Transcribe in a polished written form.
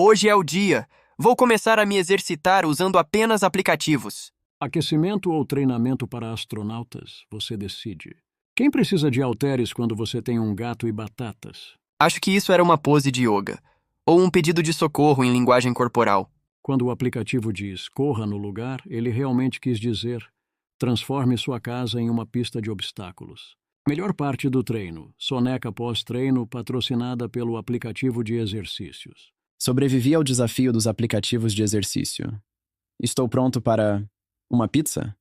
Hoje é o dia. Vou começar a me exercitar usando apenas aplicativos. Aquecimento ou treinamento para astronautas, você decide. Quem precisa de halteres quando você tem um gato e batatas? Acho que isso era uma pose de yoga. Ou um pedido de socorro em linguagem corporal. Quando o aplicativo diz corra no lugar, ele realmente quis dizer transforme sua casa em uma pista de obstáculos. Melhor parte do treino, soneca pós-treino patrocinada pelo aplicativo de exercícios. Sobrevivi ao desafio dos aplicativos de exercício. Estou pronto para uma pizza?